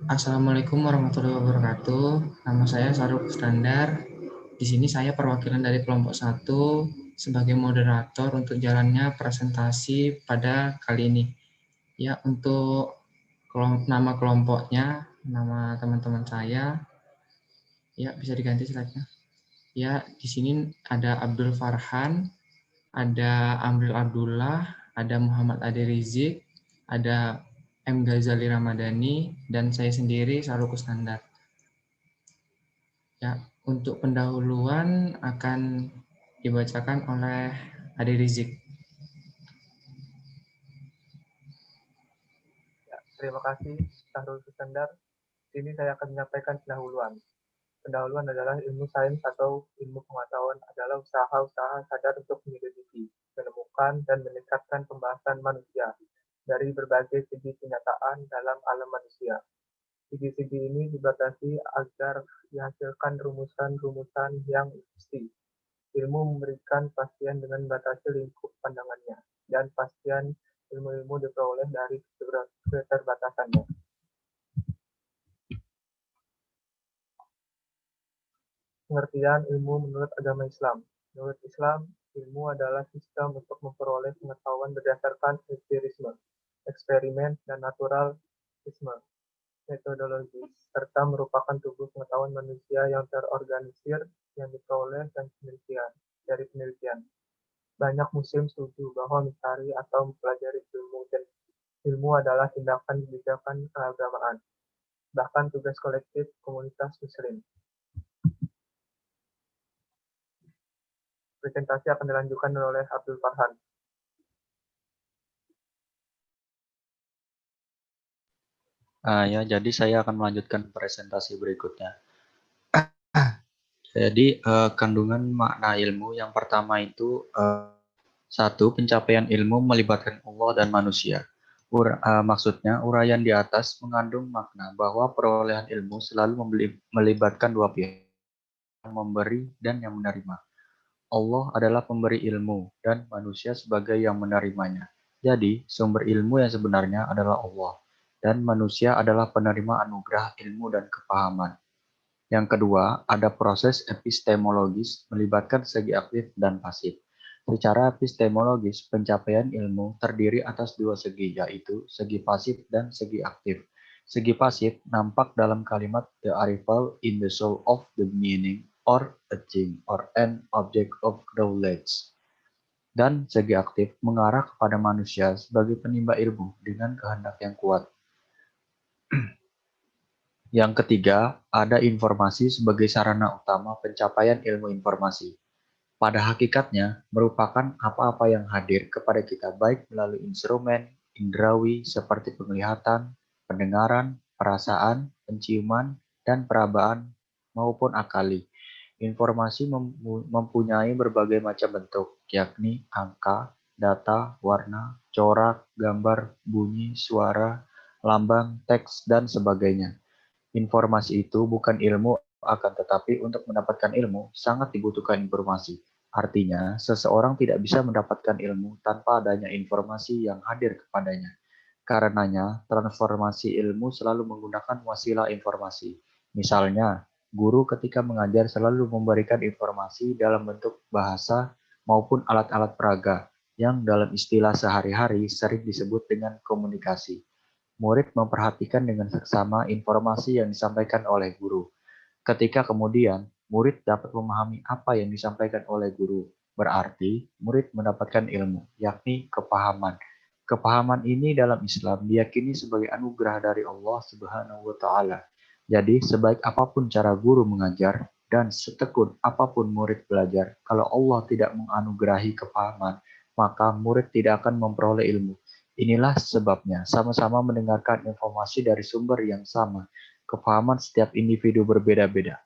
Assalamualaikum warahmatullahi wabarakatuh. Nama saya Sarul Standar. Di sini saya perwakilan dari kelompok 1 sebagai moderator untuk jalannya presentasi pada kali ini. Ya, untuk nama kelompoknya, nama teman-teman saya, ya bisa diganti slide-nya. Ya, di sini ada Abdul Farhan, ada Amril Abdullah, ada Muhammad Ade Rizik, ada M. Ghazali Ramadhani, dan saya sendiri Sarul Standar. Ya, untuk pendahuluan akan dibacakan oleh Ade Rizik. Ya, terima kasih, Sahrul Sukandar. Sini saya akan menyampaikan pendahuluan. Pendahuluan adalah ilmu sains atau ilmu pengetahuan adalah usaha-usaha sadar untuk menyelidiki, menemukan, dan meningkatkan pembahasan manusia dari berbagai segi kenyataan dalam alam manusia. Segi-segi ini dibatasi agar dihasilkan rumusan-rumusan yang pasti. Ilmu memberikan pastian dengan batasi lingkup pandangannya, dan pastian ilmu-ilmu diperoleh dari keterbatasannya. Pengertian ilmu menurut agama Islam. Menurut Islam, ilmu adalah sistem untuk memperoleh pengetahuan berdasarkan empirisme, eksperimen, dan naturalisme metodologis, serta merupakan tubuh pengetahuan manusia yang terorganisir yang diperoleh dari penelitian. Banyak muslim setuju bahwa mencari atau mempelajari ilmu adalah tindakan kebijakan keagamaan, bahkan tugas kolektif komunitas muslim. Presentasi akan dilanjutkan oleh Abdul Farhan. Ya, jadi saya akan melanjutkan presentasi berikutnya. Jadi, kandungan makna ilmu yang pertama itu, satu, pencapaian ilmu melibatkan Allah dan manusia. Maksudnya, uraian di atas mengandung makna bahwa perolehan ilmu selalu melibatkan dua pihak, yang memberi dan yang menerima. Allah adalah pemberi ilmu dan manusia sebagai yang menerimanya. Jadi, sumber ilmu yang sebenarnya adalah Allah, dan manusia adalah penerima anugerah ilmu dan kepahaman. Yang kedua, ada proses epistemologis melibatkan segi aktif dan pasif. Secara epistemologis, pencapaian ilmu terdiri atas dua segi, yaitu segi pasif dan segi aktif. Segi pasif nampak dalam kalimat the arrival in the soul of the meaning or a thing or an object of knowledge. Dan segi aktif mengarah kepada manusia sebagai penimba ilmu dengan kehendak yang kuat. Yang ketiga, ada informasi sebagai sarana utama pencapaian ilmu informasi. Pada hakikatnya, merupakan apa-apa yang hadir kepada kita baik melalui instrumen indrawi seperti penglihatan, pendengaran, perasaan, penciuman, dan perabaan maupun akali. Informasi mempunyai berbagai macam bentuk, yakni angka, data, warna, corak, gambar, bunyi, suara, lambang, teks, dan sebagainya. Informasi itu bukan ilmu, akan tetapi untuk mendapatkan ilmu sangat dibutuhkan informasi. Artinya, seseorang tidak bisa mendapatkan ilmu tanpa adanya informasi yang hadir kepadanya. Karenanya, transformasi ilmu selalu menggunakan wasilah informasi. Misalnya, guru ketika mengajar selalu memberikan informasi dalam bentuk bahasa maupun alat-alat peraga, yang dalam istilah sehari-hari sering disebut dengan komunikasi. Murid memperhatikan dengan seksama informasi yang disampaikan oleh guru. Ketika kemudian murid dapat memahami apa yang disampaikan oleh guru, berarti murid mendapatkan ilmu, yakni kepahaman. Kepahaman ini dalam Islam diyakini sebagai anugerah dari Allah Subhanahu wa taala. Jadi, sebaik apapun cara guru mengajar dan setekun apapun murid belajar, kalau Allah tidak menganugerahi kepahaman, maka murid tidak akan memperoleh ilmu. Inilah sebabnya sama-sama mendengarkan informasi dari sumber yang sama. Kepahaman setiap individu berbeda-beda.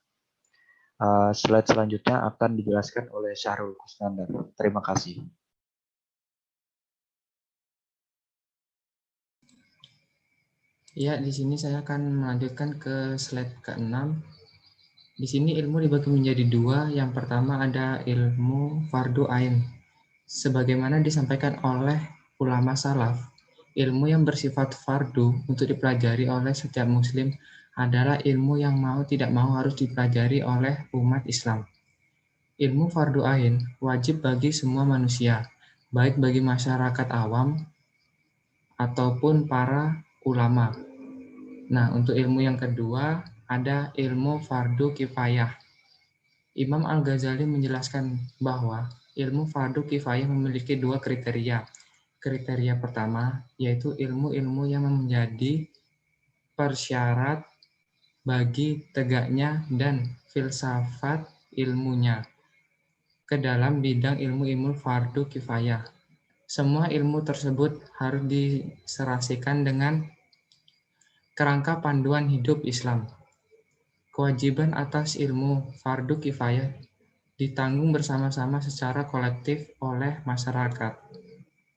Slide selanjutnya akan dijelaskan oleh Syahrul Kusnandar. Terima kasih. Ya, di sini saya akan melanjutkan ke slide ke-6. Di sini ilmu dibagi menjadi dua. Yang pertama ada ilmu fardu ain. Sebagaimana disampaikan oleh ulama salaf, Ilmu yang bersifat fardu untuk dipelajari oleh setiap muslim adalah ilmu yang mau tidak mau harus dipelajari oleh umat Islam. Ilmu fardu ain wajib bagi semua manusia, baik bagi masyarakat awam ataupun para ulama. Nah, untuk ilmu yang kedua ada ilmu fardu kifayah. Imam Al-Ghazali menjelaskan bahwa ilmu fardu kifayah memiliki dua kriteria. Kriteria pertama yaitu ilmu-ilmu yang menjadi persyarat bagi tegaknya dan filsafat ilmunya ke dalam bidang ilmu-ilmu fardu kifayah. Semua ilmu tersebut harus diserasikan dengan kerangka panduan hidup Islam. Kewajiban atas ilmu fardu kifayah ditanggung bersama-sama secara kolektif oleh masyarakat.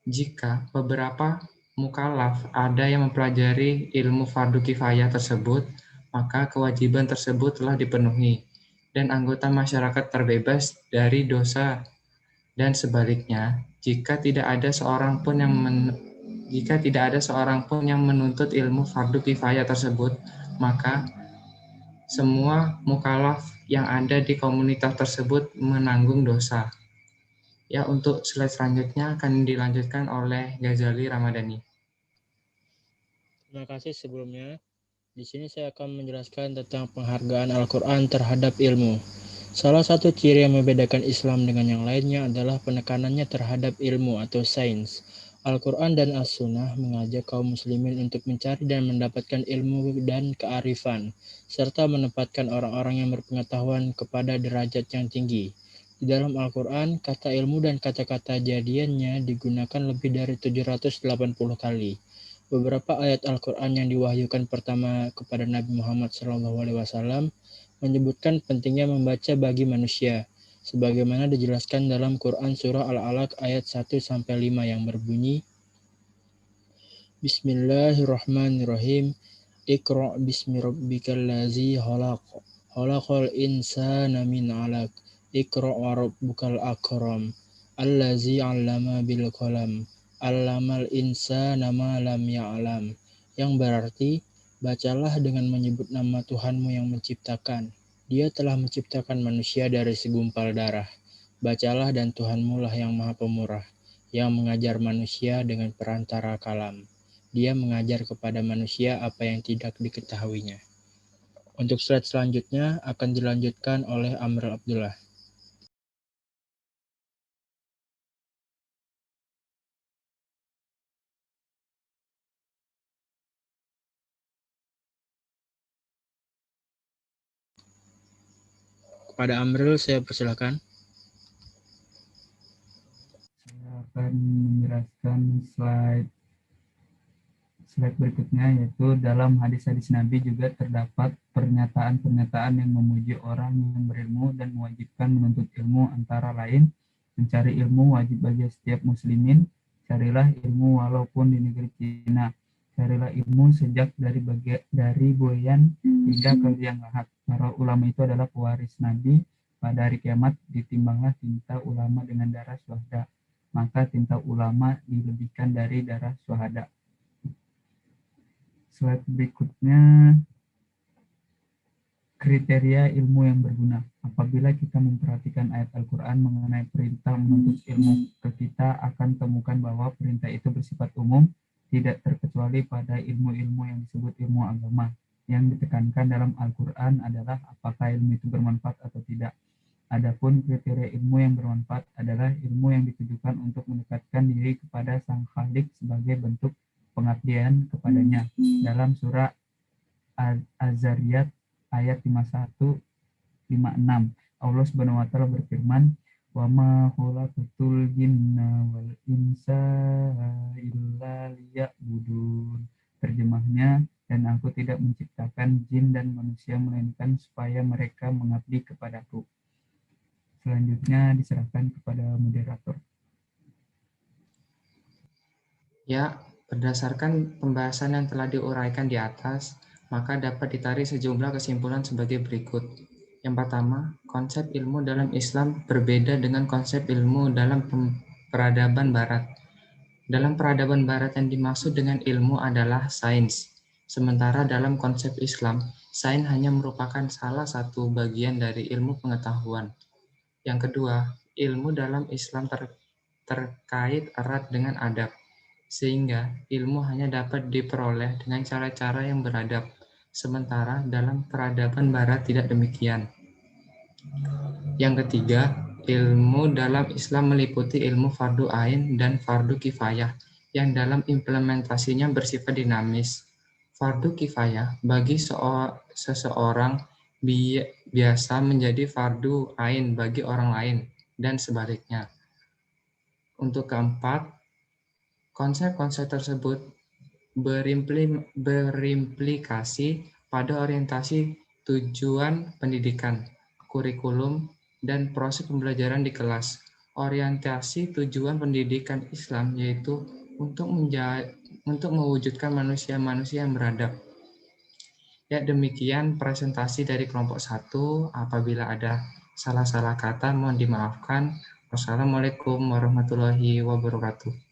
Jika beberapa mukallaf ada yang mempelajari ilmu fardu kifayah tersebut, maka kewajiban tersebut telah dipenuhi dan anggota masyarakat terbebas dari dosa. Dan sebaliknya, jika tidak ada seorang pun yang menuntut ilmu fardu kifayah tersebut, maka semua mukallaf yang ada di komunitas tersebut menanggung dosa. Ya, untuk slide selanjutnya akan dilanjutkan oleh Ghazali Ramadhani. Terima kasih sebelumnya. Di sini saya akan menjelaskan tentang penghargaan Al-Quran terhadap ilmu. Salah satu ciri yang membedakan Islam dengan yang lainnya adalah penekanannya terhadap ilmu atau sains. Al-Quran dan As-Sunnah mengajak kaum muslimin untuk mencari dan mendapatkan ilmu dan kearifan, serta menempatkan orang-orang yang berpengetahuan kepada derajat yang tinggi. Di dalam Al-Quran, kata ilmu dan kata-kata jadiannya digunakan lebih dari 780 kali. Beberapa ayat Al-Quran yang diwahyukan pertama kepada Nabi Muhammad SAW menyebutkan pentingnya membaca bagi manusia, sebagaimana dijelaskan dalam Quran Surah Al-Alaq ayat 1-5 yang berbunyi, Bismillahirrahmanirrahim, Iqra' bismi rabbikal ladzi khalaq, khalaqal insana min 'alaq, Iqra' wa rabbukal akram, allazi 'allama bil qalam, 'allamal insana ma lam ya'lam, yang berarti bacalah dengan menyebut nama Tuhanmu yang menciptakan. Dia telah menciptakan manusia dari segumpal darah. Bacalah dan Tuhanmu lah yang maha pemurah, yang mengajar manusia dengan perantara kalam. Dia mengajar kepada manusia apa yang tidak diketahuinya. Untuk slide selanjutnya akan dilanjutkan oleh Amrul Abdullah. Kepada Amrul saya persilakan. Saya akan menjelaskan slide berikutnya, yaitu dalam hadis-hadis Nabi juga terdapat pernyataan-pernyataan yang memuji orang yang berilmu dan mewajibkan menuntut ilmu, antara lain mencari ilmu wajib bagi setiap muslimin, carilah ilmu walaupun di negeri Cina, carilah ilmu sejak dari buayan hingga ke liang lahat. Para ulama itu adalah pewaris Nabi. Pada hari kiamat ditimbanglah tinta ulama dengan darah syuhada, maka tinta ulama dilebihkan dari darah syuhada. Slide berikutnya, kriteria ilmu yang berguna. Apabila kita memperhatikan ayat Al-Quran mengenai perintah menuntut ilmu, kita akan temukan bahwa perintah itu bersifat umum, tidak terkecuali pada ilmu-ilmu yang disebut ilmu agama. Yang ditekankan dalam Al-Quran adalah apakah ilmu itu bermanfaat atau tidak. Adapun kriteria ilmu yang bermanfaat adalah ilmu yang ditujukan untuk mendekatkan diri kepada Sang Khalik sebagai bentuk pengabdian kepadanya. Dalam surah Az-Zariyat ayat 51-56, Allah Subhanahu wa taala berfirman, "Wa ma khalaqatul jinna wal insa illa liya'budun." Terjemahnya, dan aku tidak menciptakan jin dan manusia melainkan supaya mereka mengabdi kepadaku. Selanjutnya diserahkan kepada moderator. Ya, berdasarkan pembahasan yang telah diuraikan di atas, maka dapat ditarik sejumlah kesimpulan sebagai berikut. Yang pertama, konsep ilmu dalam Islam berbeda dengan konsep ilmu dalam peradaban Barat. Dalam peradaban barat yang dimaksud dengan ilmu adalah sains. Sementara dalam konsep Islam, sains hanya merupakan salah satu bagian dari ilmu pengetahuan. Yang kedua, ilmu dalam Islam terkait erat dengan adab, sehingga ilmu hanya dapat diperoleh dengan cara-cara yang beradab. Sementara dalam peradaban barat tidak demikian. Yang ketiga, ilmu dalam Islam meliputi ilmu fardu ain dan fardu kifayah yang dalam implementasinya bersifat dinamis. Fardu kifayah bagi seseorang biasa menjadi fardu ain bagi orang lain dan sebaliknya. Untuk keempat, konsep-konsep tersebut berimplikasi pada orientasi tujuan pendidikan, kurikulum, dan proses pembelajaran di kelas. Orientasi tujuan pendidikan Islam yaitu untuk mewujudkan manusia-manusia yang beradab. Ya, demikian presentasi dari kelompok 1. Apabila ada salah-salah kata mohon dimaafkan. Wassalamualaikum warahmatullahi wabarakatuh.